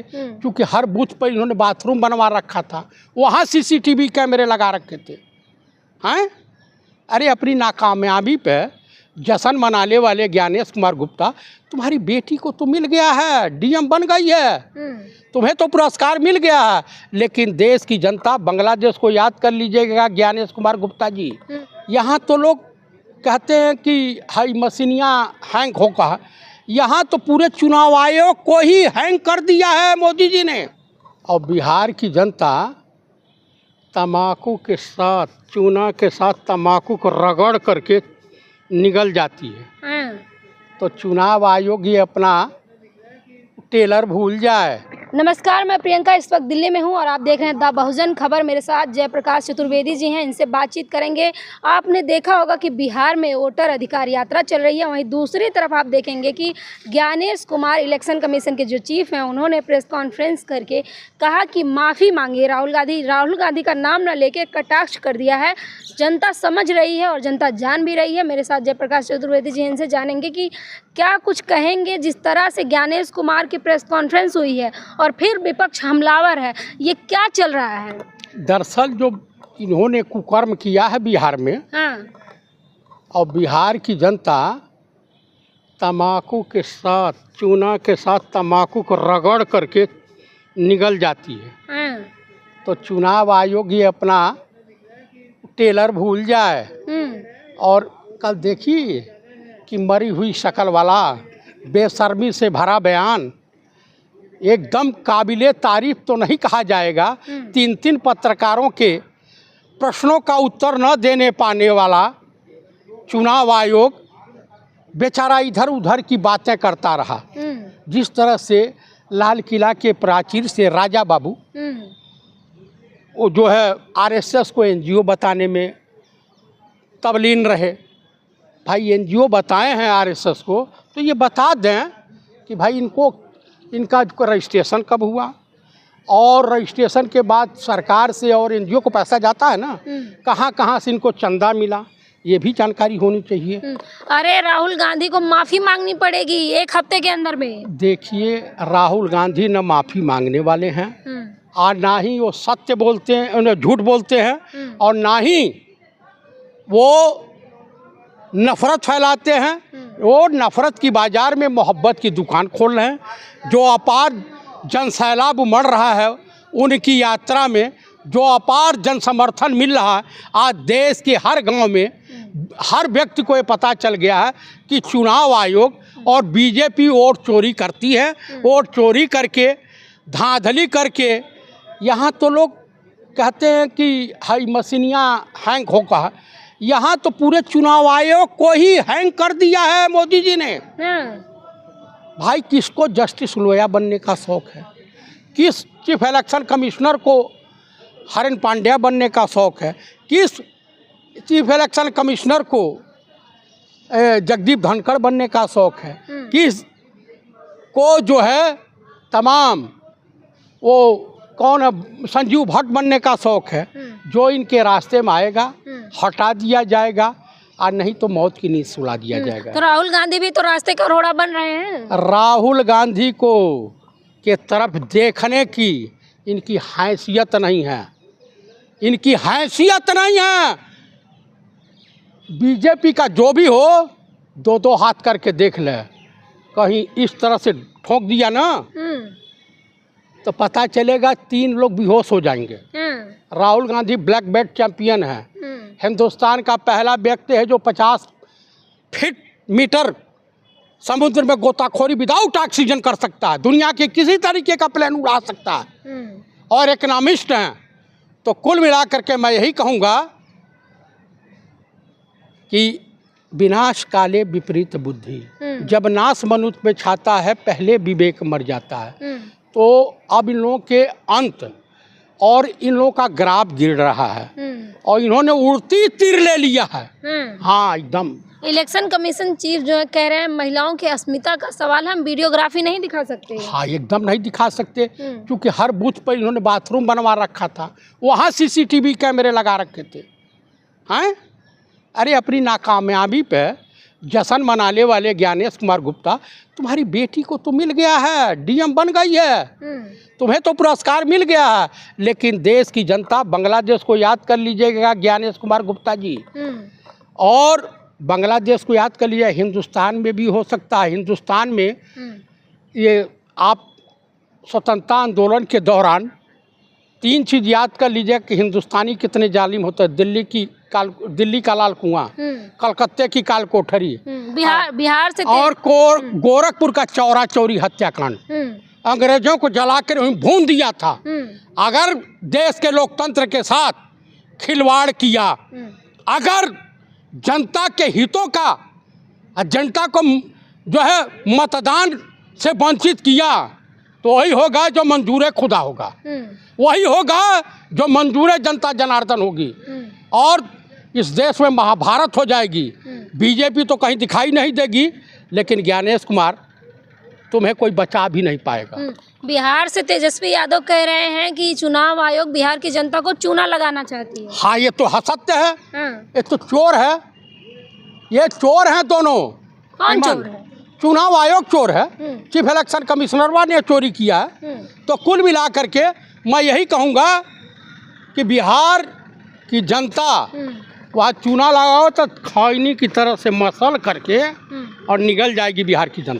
क्योंकि हर बूथ पर इन्होंने बाथरूम बनवा रखा था, वहाँ सीसीटीवी कैमरे लगा रखे थे। हैं, अरे अपनी नाकामयाबी पे जश्न मनाने वाले ज्ञानेश कुमार गुप्ता, तुम्हारी बेटी को तो मिल गया है, डीएम बन गई है, तुम्हें तो पुरस्कार मिल गया है, लेकिन देश की जनता, बांग्लादेश को याद कर लीजिएगा ज्ञानेश कुमार गुप्ता जी। यहाँ तो लोग कहते हैं कि हाई मशीनियाँ हैंग होगा, यहाँ तो पूरे चुनाव आयोग को ही हैंग कर दिया है मोदी जी ने। और बिहार की जनता तम्बाकू के साथ, चूना के साथ तम्बाकू को रगड़ करके निगल जाती है। तो चुनाव आयोग ये अपना टेलर भूल जाए। नमस्कार, मैं प्रियंका इस वक्त दिल्ली में हूं और आप देख रहे हैं द बहुजन खबर। मेरे साथ जयप्रकाश चतुर्वेदी जी हैं, इनसे बातचीत करेंगे। आपने देखा होगा कि बिहार में वोटर अधिकार यात्रा चल रही है, वहीं दूसरी तरफ आप देखेंगे कि ज्ञानेश कुमार इलेक्शन कमीशन के जो चीफ हैं, उन्होंने प्रेस कॉन्फ्रेंस करके कहा कि माफ़ी मांगी। राहुल गांधी का नाम न लेके कटाक्ष कर दिया है। जनता समझ रही है और जनता जान भी रही है। मेरे साथ जयप्रकाश चतुर्वेदी जी, इनसे जानेंगे कि क्या कुछ कहेंगे। जिस तरह से ज्ञानेश कुमार की प्रेस कॉन्फ्रेंस हुई है और फिर विपक्ष हमलावर है, ये क्या चल रहा है? दरअसल जो इन्होंने कुकर्म किया है बिहार में, और बिहार की जनता तम्बाकू के साथ, चूना के साथ तम्बाकू को रगड़ करके निगल जाती है। तो चुनाव आयोग ये अपना टेलर भूल जाए। और कल देखिए कि मरी हुई शक्ल वाला बेशर्मी से भरा बयान, एकदम काबिले तारीफ तो नहीं कहा जाएगा। 3 पत्रकारों के प्रश्नों का उत्तर न देने पाने वाला चुनाव आयोग बेचारा इधर उधर की बातें करता रहा। जिस तरह से लाल किला के प्राचीर से राजा बाबू वो जो है आरएसएस को एनजीओ बताने में तल्लीन रहे। भाई एनजीओ बताए हैं आरएसएस को, तो ये बता दें कि भाई इनका रजिस्ट्रेशन कब हुआ, और रजिस्ट्रेशन के बाद सरकार से और एनजीओ को पैसा जाता है ना, कहाँ कहाँ से इनको चंदा मिला, ये भी जानकारी होनी चाहिए। अरे राहुल गांधी को माफ़ी मांगनी पड़ेगी 1 हफ्ते के अंदर में। देखिए, राहुल गांधी न माफ़ी मांगने वाले हैं, और ना ही वो सत्य बोलते हैं, झूठ बोलते हैं, और ना ही वो नफ़रत फैलाते हैं। वो नफ़रत की बाज़ार में मोहब्बत की दुकान खोल रहे हैं। जो अपार जनसैलाब उमड़ रहा है, उनकी यात्रा में जो अपार जन समर्थन मिल रहा है, आज देश के हर गांव में हर व्यक्ति को ये पता चल गया है कि चुनाव आयोग और बीजेपी वोट चोरी करती है। वोट चोरी करके, धांधली करके, यहाँ तो लोग कहते हैं कि हाई मशीनियाँ हैंग होगा, यहाँ तो पूरे चुनाव आयोग को ही हैंग कर दिया है मोदी जी ने। भाई किसको जस्टिस लोया बनने का शौक़ है? किस चीफ इलेक्शन कमिश्नर को हरेन पांड्या बनने का शौक़ है? किस चीफ इलेक्शन कमिश्नर को जगदीप धनखड़ बनने का शौक़ है? किस को जो है तमाम वो कौन संजीव भट्ट बनने का शौक़ है? जो इनके रास्ते में आएगा हटा दिया जाएगा, और नहीं तो मौत की नींद सुला दिया जाएगा। तो राहुल गांधी भी तो रास्ते का रोड़ा बन रहे हैं। राहुल गांधी को के तरफ देखने की इनकी हैसियत नहीं है, इनकी हैसियत नहीं है। बीजेपी का जो भी हो, 2-2 हाथ करके देख ले, कहीं इस तरह से ठोक दिया ना तो पता चलेगा 3 लोग बेहोश हो जाएंगे। Rahul Gandhi black belt champion है, हिंदुस्तान का पहला व्यक्ति है जो 50 मीटर समुद्र में गोताखोरी विदाउट ऑक्सीजन कर सकता है, दुनिया के किसी तरीके का प्लेन उड़ा सकता है, और इकोनॉमिस्ट हैं। तो कुल मिलाकर के मैं यही कहूँगा कि विनाश काले विपरीत बुद्धि, जब नाश मनुष्य पे छाता है पहले विवेक मर जाता है। तो अब इन लोगों के अंत और इन लोगों का ग्राफ गिर रहा है, और इन्होंने उड़ती तीर ले लिया है। हाँ, एकदम। इलेक्शन कमीशन चीफ जो है कह रहे हैं महिलाओं की अस्मिता का सवाल, हम वीडियोग्राफी नहीं दिखा सकते। हाँ, एकदम नहीं दिखा सकते, क्योंकि हर बूथ पर इन्होंने बाथरूम बनवा रखा था, वहाँ सीसीटीवी कैमरे लगा रखे थे। हैं, अरे अपनी नाकामयाबी पे जश्न मनाने वाले ज्ञानेश कुमार गुप्ता, तुम्हारी बेटी को तो मिल गया है, डीएम बन गई है, तुम्हें तो पुरस्कार मिल गया है, लेकिन देश की जनता बांग्लादेश को याद कर लीजिएगा ज्ञानेश कुमार गुप्ता जी, और बांग्लादेश को याद कर लीजिए, हिंदुस्तान में भी हो सकता है। हिंदुस्तान में ये आप स्वतंत्रता आंदोलन के दौरान 3 चीज़ याद कर लीजिए कि हिंदुस्तानी कितने जालिम होते हैं। दिल्ली का लाल कुआं, कलकत्ते की काल कोठरी, बिहार से और गोरखपुर का चौरा चौरी हत्याकांड, अंग्रेजों को जला कर भून दिया था। अगर देश के लोकतंत्र के साथ खिलवाड़ किया, अगर जनता के हितों का, जनता को जो है मतदान से वंचित किया, तो वही होगा जो मंजूर खुदा होगा, वही होगा जो मंजूर जनता जनार्दन होगी, और इस देश में महाभारत हो जाएगी। बीजेपी तो कहीं दिखाई नहीं देगी, लेकिन ज्ञानेश कुमार तुम्हें कोई बचा भी नहीं पाएगा। बिहार से तेजस्वी यादव कह रहे हैं कि चुनाव आयोग बिहार की जनता को चूना लगाना चाहती है। हाँ, ये तो असत्य है, ये तो चोर है, ये चोर हैं दोनों। कौन चोर है? चुनाव आयोग चोर है, चीफ इलेक्शन कमिश्नर ने चोरी किया है। तो कुल मिला करके मैं यही कहूँगा कि बिहार की जनता वहाँ चूना लगाओ तो खैनी की तरह से मसल करके और निगल जाएगी बिहार की जनता।